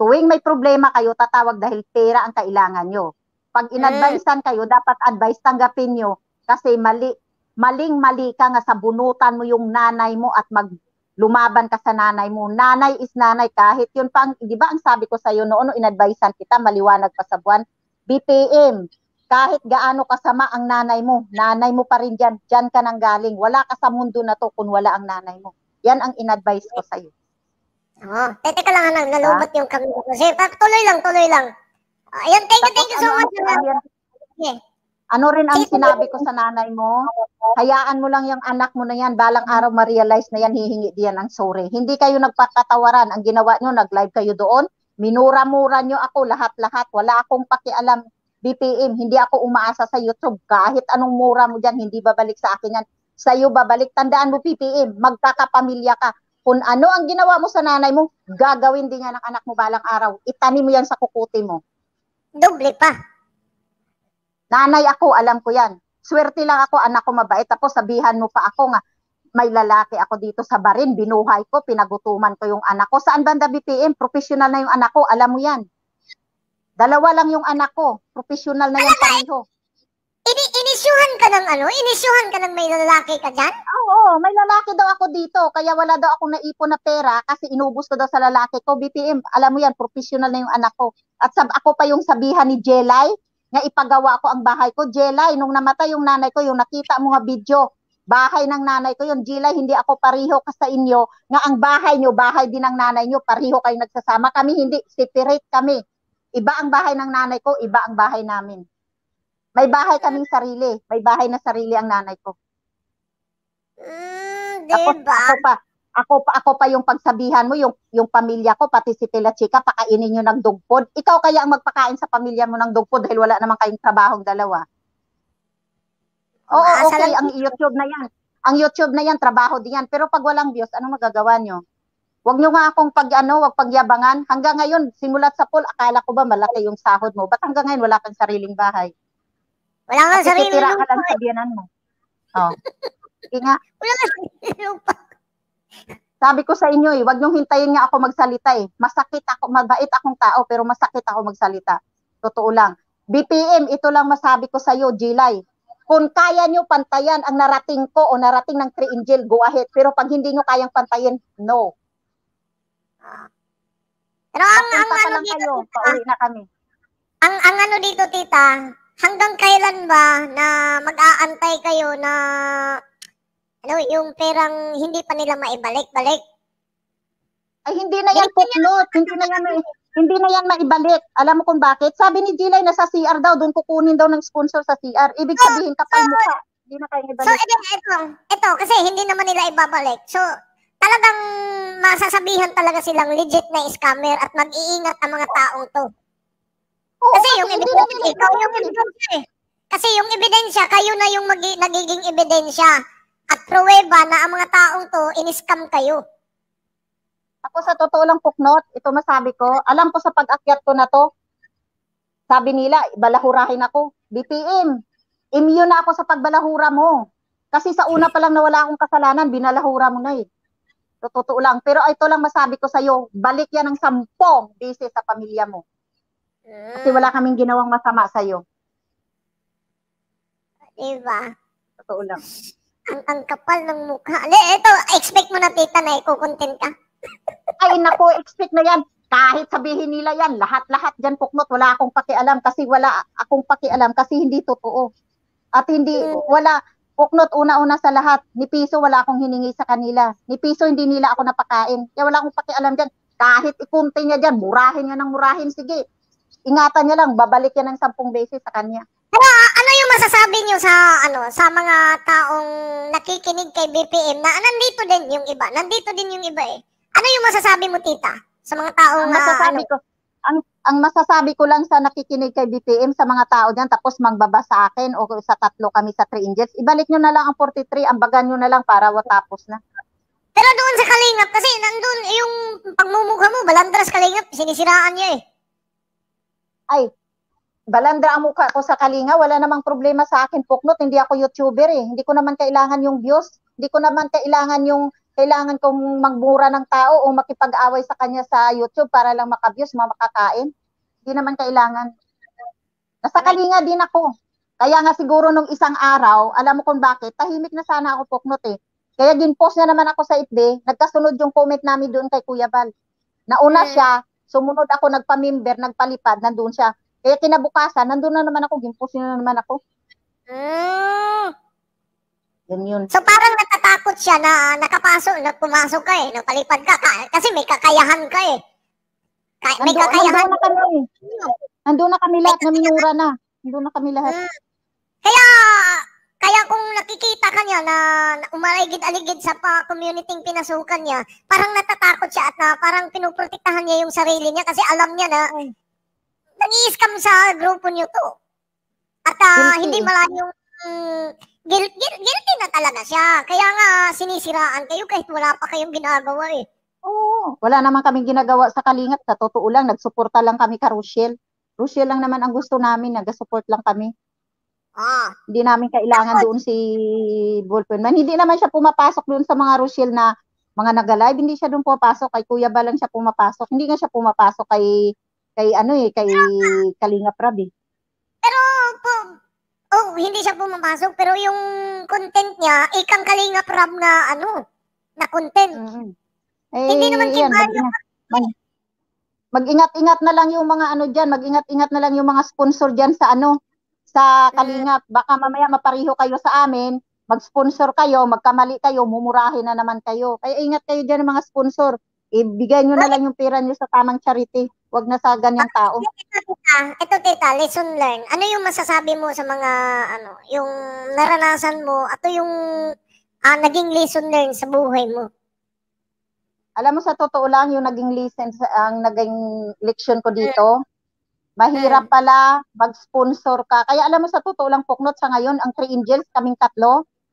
Tuwing may problema kayo, tatawag dahil pera ang kailangan nyo. Pag inadvisean kayo, dapat advice tanggapin nyo. Kasi maling-mali ka nga sa bunutan mo yung nanay mo at lumaban ka sa nanay mo. Nanay is nanay. Kahit yun pa, di ba ang sabi ko sa'yo noon, inadvisean kita, maliwanag pa sa buwan, BPM, kahit gaano kasama ang nanay mo pa rin dyan ka nang galing. Wala ka sa mundo na to kung wala ang nanay mo. Yan ang in-advise ko sa'yo. Teka lang, nalobat yung kami ko. Kasi tuloy lang. Ayan, thank you so much. Ano rin ang sinabi ko sa nanay mo? Hayaan mo lang yung anak mo na yan. Balang araw ma-realize na yan, hihingi diyan ng sorry. Hindi kayo nagpakatawaran. Ang ginawa nyo, nag-live kayo doon. Minura-mura nyo ako lahat-lahat. Wala akong pakialam. BPM, hindi ako umaasa sa YouTube. Kahit anong mura mo dyan, hindi babalik sa akin yan. Sa'yo babalik. Tandaan mo, BPM, magkakapamilya ka. Kung ano ang ginawa mo sa nanay mo, gagawin din yan ng anak mo balang araw. Itanim mo yan sa kukuti mo. Doble pa. Nanay ako, alam ko yan. Swerte lang ako, anak ko mabait. Tapos sabihan mo pa ako nga, may lalaki ako dito sa barin, binuhay ko, pinagutuman ko yung anak ko. Saan banda BPM? Professional na yung anak ko, alam mo yan. Dalawa lang yung anak ko, professional na yan pareho. Inisyuhan ka ng ano? Inisyuhan ka ng may lalaki ka dyan? Oo, may lalaki daw ako dito, kaya wala daw akong naipon na pera kasi inubos ko daw sa lalaki ko. BPM, alam mo yan, professional na yung anak ko. At ako pa yung sabihan ni Jelay, nga ipagawa ko ang bahay ko. Jelay, nung namatay yung nanay ko, yung nakita mo nga video, bahay ng nanay ko yun. Jelay, hindi ako pariho ka sa inyo, nga ang bahay nyo, bahay din ng nanay nyo, pariho kayo nagsasama. Kami hindi, separate kami. Iba ang bahay ng nanay ko, iba ang bahay namin. May bahay kaming sarili. May bahay na sarili ang nanay ko. Diba? Ako pa yung pagsabihan mo, yung pamilya ko, pati si Tila Chica, pakainin nyo ng dugpod. Ikaw kaya ang magpakain sa pamilya mo ng dugpod dahil wala naman kayong trabahong dalawa. Oo, okay, ang YouTube na yan. Ang YouTube na yan, trabaho din yan. Pero pag walang views, ano magagawa nyo? Huwag nyo nga akong wag pagyabangan. Hanggang ngayon, simulat sa pool, akala ko ba malaki yung sahod mo? Ba't hanggang ngayon wala kang sariling bahay? Wala kang sariling lupa. Ka lang sa biyanan mo. Oh. Nga. Wala kang sariling lupa. Sabi ko sa inyo huwag niyong hintayin nga ako magsalita Masakit ako, mabait akong tao, pero masakit ako magsalita. Totoo lang. BPM, ito lang masabi ko sa iyo, Gilay. Kung kaya niyo pantayan ang narating ko o narating ng 3 Angel, go ahead. Pero pag hindi niyo kayang pantayin, no. Pero ang ano dito, kayo, pauwi na kami. Ang ano dito, tita, hanggang kailan ba na mag-aantay kayo na yung perang hindi pa nila maibalik-balik? Ay, hindi na yan puklot. Hindi na yan maibalik. Alam mo kung bakit? Sabi ni Gilay, nasa CR daw, doon kukunin daw ng sponsor sa CR. Ibig sabihin, kapal mukha. Hindi na kayo ibalik. So, ito, kasi hindi naman nila ibabalik. So, talagang masasabihan talaga silang legit na scammer at mag-iingat ang mga taong to. Oo, kasi yung ebidensya, ikaw yung ebidensya Kasi yung ebidensya, kayo na yung nagiging ebidensya at pruweba na ang mga taong to, in-scam kayo. Ako sa totoo lang, Puknot, ito masabi ko, alam ko sa pag-akyat ko na to, sabi nila, balahurahin ako. BPM, immune na ako sa pagbalahura mo. Kasi sa una pa lang na wala akong kasalanan, binalahura mo na Totoo lang. Pero ito lang masabi ko sa'yo, balik yan ng 10 beses sa pamilya mo. Kasi wala kaming ginawang masama sa'yo. Diba? Totoo lang. Ang kapal ng mukha. Ito, expect mo na, tita, na ikukontent ka. Ay, naku, expect na yan. Kahit sabihin nila yan, lahat-lahat dyan, Puknot, wala akong pakialam kasi hindi totoo. At wala, Puknot, una-una sa lahat, ni Piso wala akong hiningi sa kanila. Ni Piso hindi nila ako napakain. Kaya wala akong pakialam dyan. Kahit ikunti niya dyan, murahin niya ng murahin, sige. Ingatan niya lang, babalik yan ng 10 beses sa kanya. Pero ano yung masasabi niyo sa mga taong nakikinig kay BPM na nandito din yung iba? Nandito din yung iba Ano yung masasabi mo, tita? Sa mga taong ang masasabi ko lang sa nakikinig kay BPM sa mga tao diyan tapos mangbaba sa akin o sa 3 kami sa 3 Angels, ibalik nyo na lang ang 43, ambagan nyo na lang para watapos na. Pero doon sa Kalingap, kasi nandun yung pagmumukha mo, balandras Kalingap, sinisiraan niya Ay, balandra ang mukha ko sa Kalinga, wala namang problema sa akin, Puknot, hindi ako YouTuber Hindi ko naman kailangan yung views, hindi ko naman kailangan kong magmura ng tao o makipag-away sa kanya sa YouTube para lang makaviews, makakain. Hindi naman kailangan. Nasa Kalinga din ako. Kaya nga siguro nung isang araw, alam mo kung bakit, tahimik na sana ako, Puknot Kaya ginpost na naman ako sa FB, nagkasunod yung comment namin doon kay Kuya Val. Nauna siya, sumunod ako, nagpa-member, nagpalipad, nandun siya. Kaya kinabukasan, nandun na naman ako, ginpost na naman ako. Yun. So parang natatakot siya na pumasok ka napalipad ka kasi may kakayahan ka may kakayahan. Nandun na kami lahat, naminura na. Nandun na kami lahat. Kaya kung nakikita ka niya na umaligid-aligid sa community pinasukan niya, parang natatakot siya at parang pinuprotektahan niya yung sarili niya kasi alam niya na nang-i-scam sa grupo niyo to. At hindi malayo guilty na talaga siya. Kaya nga sinisiraan kayo kahit wala pa kayong ginagawa eh. Oo, wala naman kaming ginagawa sa Kalingap. Sa totoo lang, nagsuporta lang kami ka Rochelle. Rochelle lang naman ang gusto namin, nag-support lang kami. Hindi namin kailangan doon si Ballpen Man. Hindi naman siya pumapasok doon sa mga Rochelle na mga nag-live. Hindi siya doon pumapasok. Kay Kuya Ba lang siya pumapasok. Hindi nga siya pumapasok kay kay Kalingap Rab eh. Pero hindi siya pumapasok pero yung content niya ikang Kalingap Rab na na content. Hindi naman mag-ingat-ingat na lang yung mga diyan, mag-ingat-ingat na lang yung mga sponsor diyan sa sa Kalingap. Baka mamaya mapariho kayo sa amin, mag-sponsor kayo, magkamali kayo, mumurahin na naman kayo. Kaya ingat kayo diyan mga sponsor. Ibigay nyo na lang yung pera nyo sa tamang charity. Huwag na sa ganyang tao. Ito tita, lesson learned. Ano yung masasabi mo sa mga yung naranasan mo at yung naging lesson learned sa buhay mo? Alam mo sa totoo lang yung naging leksyon ko dito. Mahirap pala mag-sponsor ka. Kaya alam mo sa totoo lang Puknot sa ngayon, ang 3 Angels, kaming 3,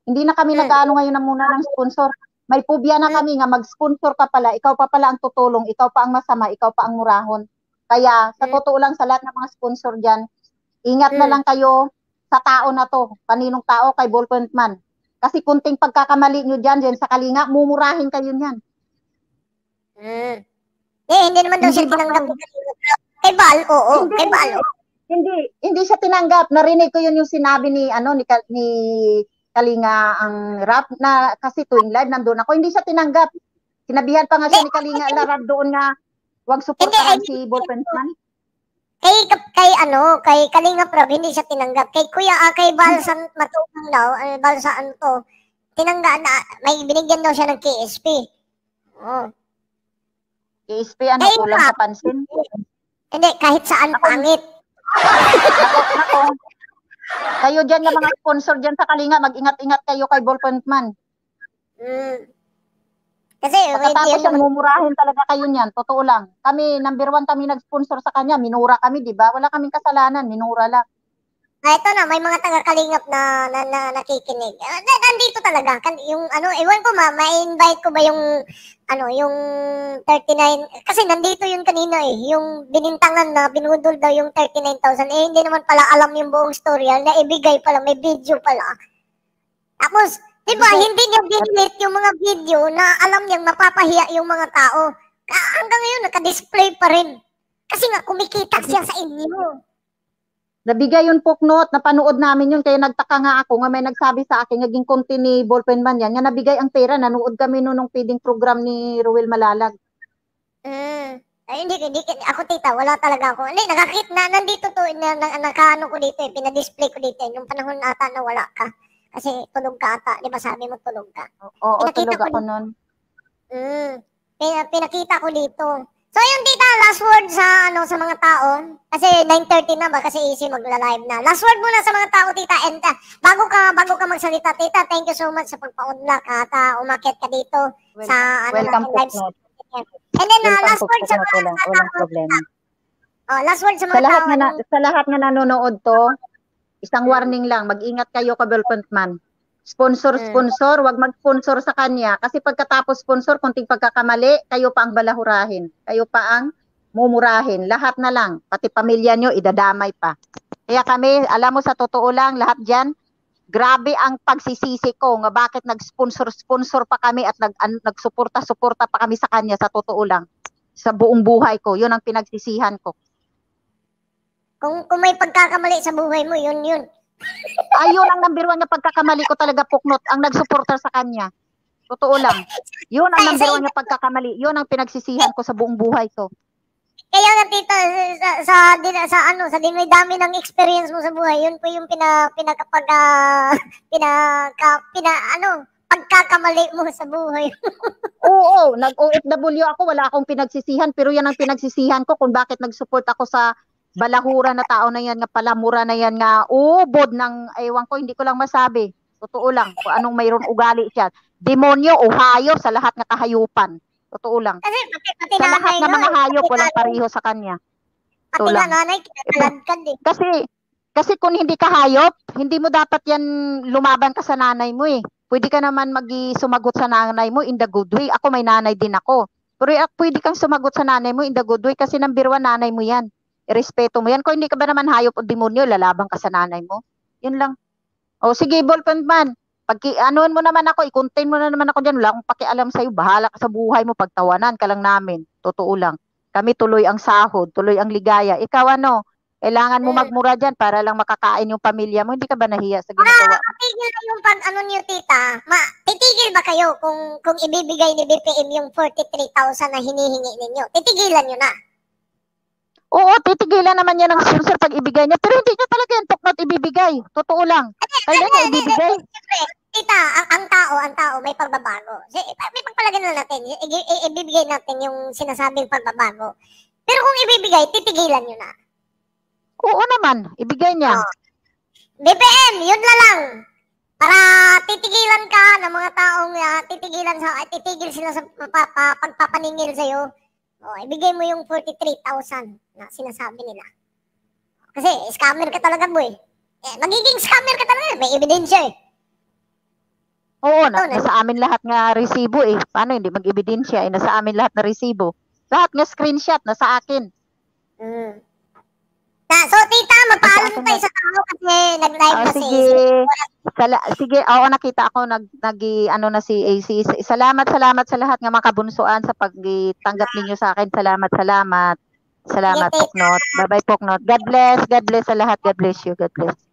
hindi na kami nag-ano ngayon na muna ng sponsor. May pubya na kami nga mag-sponsor ka pala, ikaw pa pala ang tutulong, ikaw pa ang masama, ikaw pa ang murahon. Kaya sa totoo lang sa lahat ng mga sponsor diyan, ingat na lang kayo sa tao na to. Kaninong tao? Kay Ballpen Man. Kasi kunting pagkakamali nyo diyan sa Kalinga, mumurahin kayo niyan. Hindi naman daw siya tinanggap. Kay Bal, oo. Kay Bal. Hindi siya tinanggap. Narinig ko yun yung sinabi ni Kalinga ang rap na kasi tuwing live nandun ako. Hindi siya tinanggap. Sinabihan pa nga siya ni Kalinga Larab doon nga wag suportahan si Ballpen Man. Kay Kalinga Prab, hindi siya tinanggap. Kay kay Balsan Matubang daw, Balsaan to, tinanggap na, may binigyan daw siya ng KSP. KSP, kulang sa pansin? Hindi, kahit saan pangit. Nako. Kayo dyan, yung mga sponsor dyan sa Kalinga, mag-ingat-ingat kayo kay Ballpen Man. Kasi, pagkatapos yan, mumurahin talaga kayo niyan. Totoo lang. Kami, number 1 kami nag-sponsor sa kanya. Minura kami, di ba? Wala kaming kasalanan. Minura lang. Ito na, may mga taga-Kalingap na nakikinig. Nandito talaga. Yung, ewan ko ma-invite ko ba yung, yung 39, kasi nandito yun kanina yung binintangan na binudol daw yung 39,000, hindi naman pala alam yung buong story, na ibigay pala, may video pala. Tapos, diba, hindi niya binit yung mga video na alam niyang mapapahiya yung mga tao. Hanggang ngayon, naka-display pa rin. Kasi nga, kumikita siya sa inyo. Nabigay yun Puknot, napanood namin yun, kaya nagtaka nga ako, nga may nagsabi sa akin, naging konti ni Ballpen Man yan, nga nabigay ang pera, nanood kami nung feeding program ni Ruel Malalag. Ay, hindi, ako tita, wala talaga ako. Hindi, nakakit na, nandito to, nakaano ko dito pinadisplay ko dito, yung panahon ata na wala ka. Kasi tulog ka ata, di ba sabi mo tulog ka? Oo, tulog ako nun. Pinakita ko dito. So yun tita, last word sa mga tao. Kasi 9:30 na ba kasi easy magla-live na. Last word muna sa mga tao tita, and bago ka magsalita tita, thank you so much sa pagpa-unlock at umakyat ka dito sa welcome live. And then last word sa mga tao. Last word sa mga tao. Sa lahat na nanonood to, isang warning lang, mag-ingat kayo kay Ballpen Man. Sponsor, wag mag-sponsor sa kanya. Kasi pagkatapos sponsor, kunting pagkakamali, kayo pa ang balahurahin. Kayo pa ang mumurahin. Lahat na lang. Pati pamilya nyo, idadamay pa. Kaya kami, alam mo sa totoo lang, lahat dyan, grabe ang pagsisisi ko nga bakit nag-sponsor pa kami at nagsuporta-suporta pa kami sa kanya sa totoo lang. Sa buong buhay ko. Yun ang pinagsisihan ko. Kung may pagkakamali sa buhay mo, yun. Ayun ang number 1 na pagkakamali ko talaga Puknot, ang nagsuporta sa kanya. Totoo lang. Yun ang number 1 na pagkakamali. Yun ang pinagsisihan ko sa buong buhay ko. Kaya nga tita, sa dinami ng experience mo sa buhay, yun po yung pagkakamali mo sa buhay. Oo, nag-OFW ako, wala akong pinagsisihan, pero yan ang pinagsisihan ko kung bakit nag-support ako sa balahura na tao na yan, nga palamura na yan, nga ubod ng, ewan ko, hindi ko lang masabi. Totoo lang, kung anong mayroon ugali siya. Demonyo o hayop sa lahat ng kahayupan. Totoo lang. Kasi pati sa lahat ng mga hayop, walang pariho sa kanya. Pati nga nanay, kinakalagkad Kasi kung hindi ka hayop, hindi mo dapat yan lumaban ka sa nanay mo eh. Pwede ka naman sumagot sa nanay mo in the good way. Ako may nanay din ako. Pero pwede kang sumagot sa nanay mo in the good way kasi number one nanay mo yan. Irespeto mo yan. Kung hindi ka ba naman hayop o demonyo, lalabang ka sa nanay mo. Yun lang. O sige, ballpen man. Pag anuan mo naman ako, i-contain mo na naman ako dyan. Wala akong pakialam sa'yo. Bahala ka sa buhay mo. Pagtawanan ka lang namin. Totoo lang. Kami tuloy ang sahod, tuloy ang ligaya. Ikaw ano? Kailangan mo magmura dyan para lang makakain yung pamilya mo. Hindi ka ba nahiya sa ginagawa? Titigil na yung ano niyo, tita. Titigil ba kayo kung ibibigay ni BPM yung 43,000 na hinihingi ninyo? Titigilan nyo na. Oo, titigilan naman niya ng sponsor pag ibigay niya. Pero hindi niya talaga yung toknot ibibigay. Totoo lang. Kailan niya ibibigay? Siyempre, tita, ang tao may pagbabago. May pagpalagay na natin. Ibibigay natin yung sinasabing pagbabago. Pero kung ibibigay, titigilan nyo na. Oo naman, ibigay niya. BPM, yun na lang. Para titigilan ka ng mga taong titigil sila sa pagpapaningil sa'yo. Ibigay mo yung 43,000 na sinasabi nila. Kasi scammer ka talaga, boy. Magiging scammer ka talaga. May ebidensya eh. Oo, nasa amin lahat nga resibo eh. Paano hindi mag-ebidensya? Nasa amin lahat na resibo. Lahat nga screenshot, nasa akin. So, tita, magpaalam tayo sa tao kasi nag-live na sige. Sige, oo, nakita ako ano na si AC. Salamat sa lahat ng mga kabunsuan sa pagtanggap ninyo sa akin. Salamat. Salamat, Poknot. Bye-bye, Poknot. God bless sa lahat. God bless you. God bless.